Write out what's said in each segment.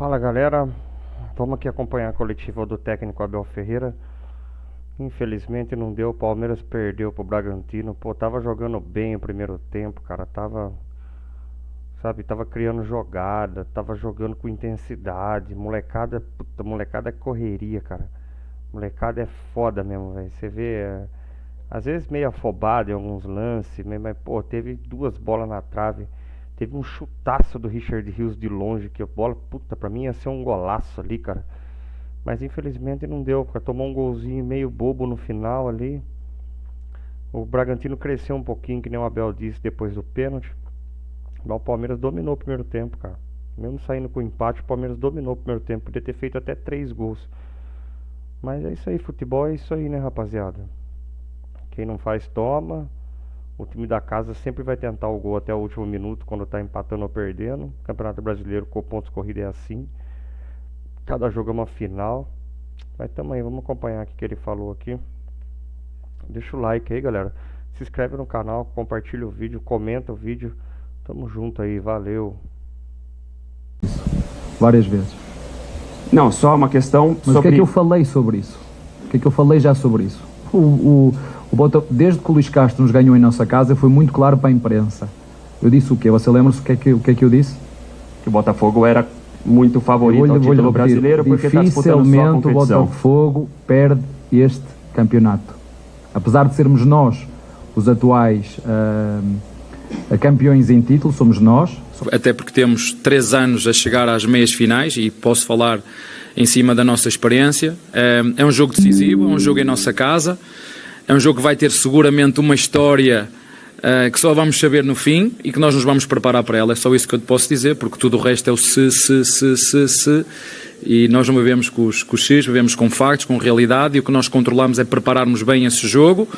Fala galera, vamos aqui acompanhar a coletiva do técnico Abel Ferreira. Infelizmente não deu, o Palmeiras perdeu pro Bragantino. Pô, tava jogando bem o primeiro tempo, cara. Tava criando jogada, tava jogando com intensidade. Molecada, puta, molecada é correria, cara. Molecada é foda mesmo, velho. Você vê, às vezes meio afobado em alguns lances, mas pô, teve duas bolas na trave. Teve um chutaço do Richard Rios de longe, que a bola, puta, pra mim ia ser um golaço ali, cara. Mas infelizmente não deu, cara. Tomou um golzinho meio bobo no final ali. O Bragantino cresceu um pouquinho, que nem o Abel disse, depois do pênalti. Mas o Palmeiras dominou o primeiro tempo, cara. Mesmo saindo com empate, o Palmeiras dominou o primeiro tempo. Podia ter feito até 3 gols. Mas é isso aí, futebol é isso aí, né, rapaziada? Quem não faz, toma. O time da casa sempre vai tentar o gol até o último minuto, quando tá empatando ou perdendo. Campeonato Brasileiro com pontos corridos é assim. Cada jogo é uma final. Mas também, vamos acompanhar o que ele falou aqui. Deixa o like aí, galera. Se inscreve no canal, compartilha o vídeo, comenta o vídeo. Tamo junto aí, valeu. Várias vezes. Não, só uma questão Mas o que é que eu falei sobre isso? O que é que eu falei já sobre isso? Desde que o Luís Castro nos ganhou em nossa casa, foi muito claro para a imprensa. Eu disse o quê? Você lembra-se o que é que eu disse? Que o Botafogo era muito favorito ao título brasileiro porque está disputando só a competição. Dificilmente o Botafogo perde este campeonato. Apesar de sermos nós os atuais campeões em título, somos nós. Até porque temos 3 anos a chegar às meias finais e posso falar em cima da nossa experiência. É um jogo decisivo, é um jogo em nossa casa, é um jogo que vai ter seguramente uma história que só vamos saber no fim e que nós nos vamos preparar para ela. É só isso que eu te posso dizer, porque tudo o resto é o se, e nós não vivemos com os X, vivemos com factos, com realidade, e o que nós controlamos é prepararmos bem esse jogo.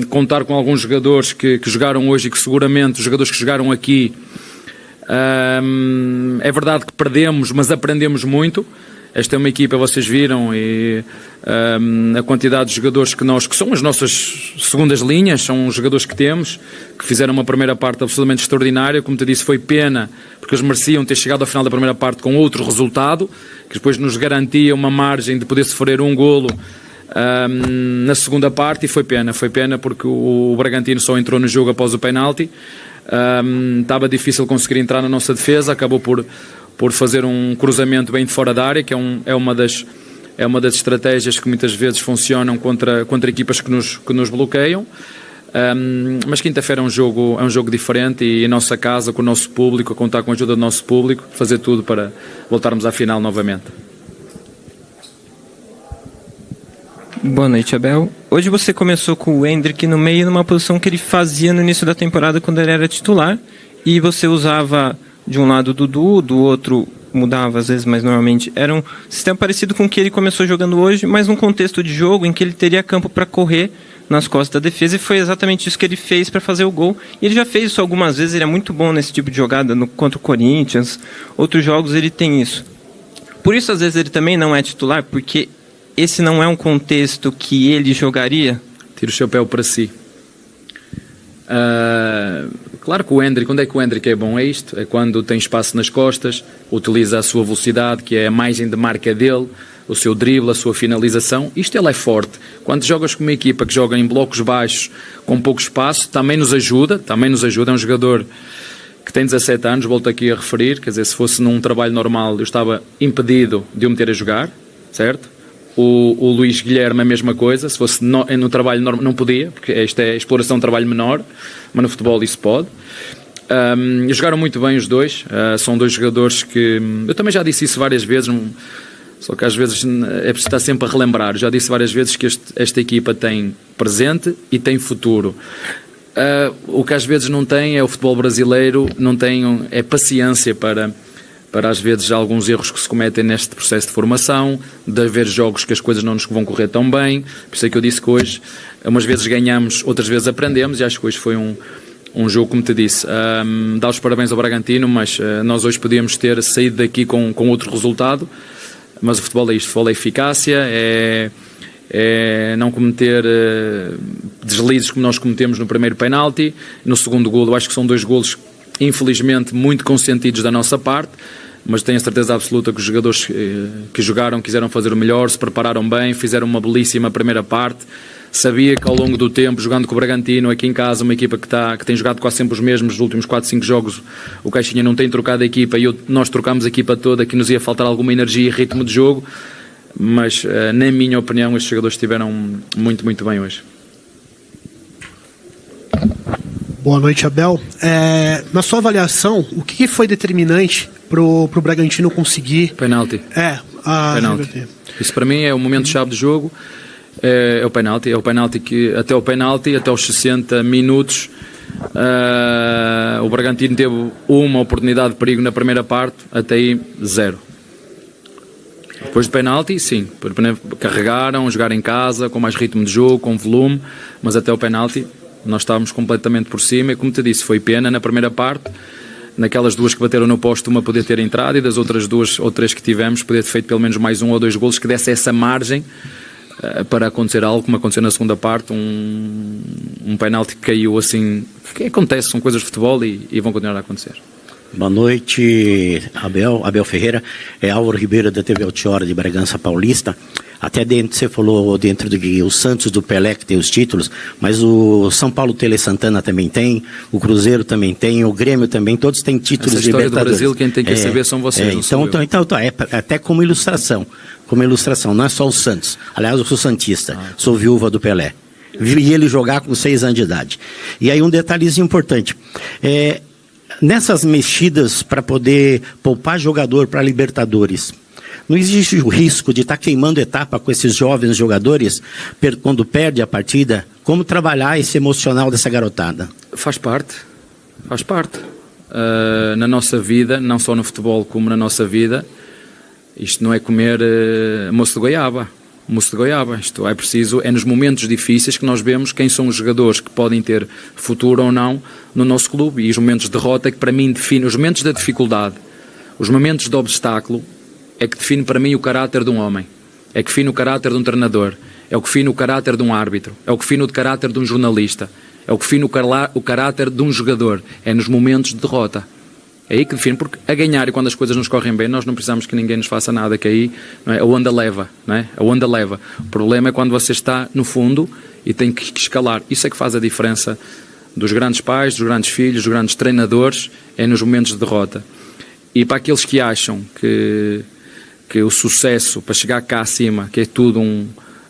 Contar com alguns jogadores que jogaram hoje e que seguramente os jogadores que jogaram aqui, é verdade que perdemos, mas aprendemos muito. Esta é uma equipa, vocês viram, e a quantidade de jogadores que são as nossas segundas linhas, são os jogadores que temos, que fizeram uma primeira parte absolutamente extraordinária. Como te disse, foi pena, porque eles mereciam ter chegado ao final da primeira parte com outro resultado, que depois nos garantia uma margem de poder sofrer um golo na segunda parte, e foi pena porque o Bragantino só entrou no jogo após o penalti. Estava difícil conseguir entrar na nossa defesa, acabou por fazer um cruzamento bem de fora da área, que é uma das estratégias que muitas vezes funcionam contra equipas que nos bloqueiam. Mas quinta-feira é um jogo diferente, e em nossa casa, com o nosso público, a contar com a ajuda do nosso público, fazer tudo para voltarmos à final novamente. Boa noite, Abel. Hoje você começou com o Endrick no meio, numa posição que ele fazia no início da temporada quando ele era titular, e você usava de um lado o Dudu, do outro mudava às vezes, mas normalmente era um sistema parecido com o que ele começou jogando hoje, mas num contexto de jogo em que ele teria campo para correr nas costas da defesa, e foi exatamente isso que ele fez para fazer o gol. E ele já fez isso algumas vezes, ele é muito bom nesse tipo de jogada, contra o Corinthians, outros jogos ele tem isso. Por isso às vezes ele também não é titular, porque esse não é um contexto que ele jogaria? Tira o chapéu para si. Claro que o Endrick, quando é que o Endrick é bom? É isto, é quando tem espaço nas costas, utiliza a sua velocidade, que é a margem de marca dele, o seu drible, a sua finalização. Isto ele é forte. Quando jogas com uma equipa que joga em blocos baixos, com pouco espaço, também nos ajuda. É um jogador que tem 17 anos, volto aqui a referir, quer dizer, se fosse num trabalho normal eu estava impedido de o meter a jogar, certo? O Luís Guilherme a mesma coisa, se fosse no trabalho normal não podia, porque esta é a exploração de trabalho menor, mas no futebol isso pode. Jogaram muito bem os dois, são dois jogadores que, eu também já disse isso várias vezes, só que às vezes é preciso estar sempre a relembrar. Eu já disse várias vezes que esta equipa tem presente e tem futuro. O que às vezes não tem é o futebol brasileiro, não tem é paciência para às vezes alguns erros que se cometem neste processo de formação, de haver jogos que as coisas não nos vão correr tão bem. Por isso é que eu disse que hoje, umas vezes ganhamos, outras vezes aprendemos, e acho que hoje foi um jogo, como te disse, dá os parabéns ao Bragantino, mas nós hoje podíamos ter saído daqui com outro resultado, mas o futebol é isto, o futebol é eficácia, é não cometer deslizes como nós cometemos no primeiro penalti. No segundo golo, eu acho que são 2 golos infelizmente muito consentidos da nossa parte. mas tenho a certeza absoluta que os jogadores que jogaram quiseram fazer o melhor, se prepararam bem, fizeram uma belíssima primeira parte. Sabia que ao longo do tempo, jogando com o Bragantino, aqui em casa, uma equipa que tem jogado quase sempre os mesmos, nos últimos 4, 5 jogos, o Caixinha não tem trocado a equipa e nós trocámos a equipa toda, que nos ia faltar alguma energia e ritmo de jogo, mas na minha opinião estes jogadores estiveram muito, muito bem hoje. Boa noite, Abel. Na sua avaliação, o que foi determinante pro Bragantino conseguir... Penalti. Penalti. Isso para mim é o momento-chave do jogo. É o penalti que até aos 60 minutos o Bragantino teve uma oportunidade de perigo na primeira parte, até aí 0. Depois do penalti, sim, carregaram, jogaram em casa com mais ritmo de jogo, com volume, mas até o penalti nós estávamos completamente por cima e, como te disse, foi pena na primeira parte, naquelas duas que bateram no posto, uma poder ter entrado, e das outras 2 ou 3 que tivemos poder ter feito pelo menos mais 1 ou 2 golos que desse essa margem para acontecer algo como aconteceu na segunda parte, um penalti que caiu assim, que acontece, são coisas de futebol e vão continuar a acontecer. Boa noite, Abel Ferreira. É Álvaro Ribeiro da TV Altiora de Bragança Paulista. Até dentro, você falou dentro do que o Santos do Pelé que tem os títulos, mas o São Paulo Tele Santana também tem, o Cruzeiro também tem, o Grêmio também, todos têm títulos de Libertadores. Essa história do Brasil, quem tem que saber são vocês. Então, até como ilustração, não é só o Santos. Aliás, eu sou santista, sou viúva do Pelé. Vi ele jogar com 6 anos de idade. E aí um detalhezinho importante. Nessas mexidas para poder poupar jogador para Libertadores, não existe o risco de estar queimando etapa com esses jovens jogadores quando perde a partida? Como trabalhar esse emocional dessa garotada? Faz parte. Na nossa vida, não só no futebol como na nossa vida, isto não é comer moço de goiaba. Isto é preciso, é nos momentos difíceis que nós vemos quem são os jogadores que podem ter futuro ou não no nosso clube, e os momentos de derrota que para mim definem, os momentos da dificuldade, os momentos de obstáculo, é que define para mim o caráter de um homem, é que define o caráter de um treinador, é o que define o caráter de um árbitro, é o que define o caráter de um jornalista, é o que define o caráter de um jogador, é nos momentos de derrota. É aí que define, porque a ganhar e quando as coisas nos correm bem, nós não precisamos que ninguém nos faça nada, que aí não é? A onda leva, não é? A onda leva. O problema é quando você está no fundo e tem que escalar. Isso é que faz a diferença dos grandes pais, dos grandes filhos, dos grandes treinadores, é nos momentos de derrota. E para aqueles que acham que o sucesso, para chegar cá acima, que é tudo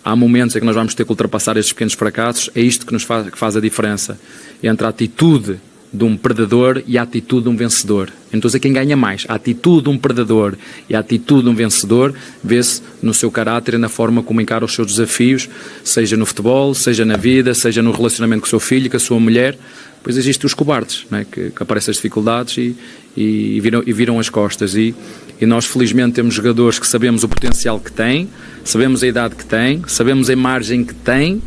há momentos em que nós vamos ter que ultrapassar estes pequenos fracassos, é isto que faz a diferença entre a atitude de um perdedor e a atitude de um vencedor. Então é quem ganha mais. A atitude de um perdedor e a atitude de um vencedor vê-se no seu caráter e na forma como encara os seus desafios, seja no futebol, seja na vida, seja no relacionamento com o seu filho, com a sua mulher. Pois existem os cobardes, não é? que aparecem as dificuldades e viram as costas. E nós felizmente temos jogadores que sabemos o potencial que têm, sabemos a idade que têm, sabemos a margem que têm.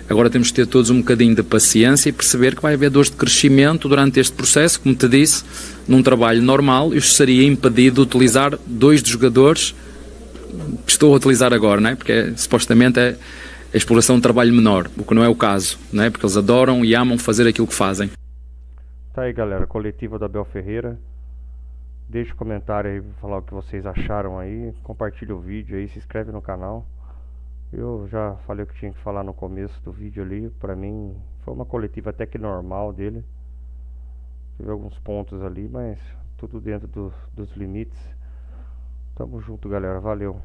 Agora temos que ter todos um bocadinho de paciência e perceber que vai haver dores de crescimento durante este processo. Como te disse, num trabalho normal, eu estaria impedido de utilizar 2 dos jogadores que estou a utilizar agora, não é? Porque supostamente é a exploração de trabalho menor, o que não é o caso, não é? Porque eles adoram e amam fazer aquilo que fazem. Tá aí, galera, coletiva do Abel Ferreira. Deixa um comentário aí pra falar o que vocês acharam aí. Compartilha o vídeo aí, se inscreve no canal. Eu já falei o que tinha que falar no começo do vídeo ali. Pra mim foi uma coletiva até que normal dele. Teve alguns pontos ali, mas tudo dentro dos limites. Tamo junto, galera, valeu.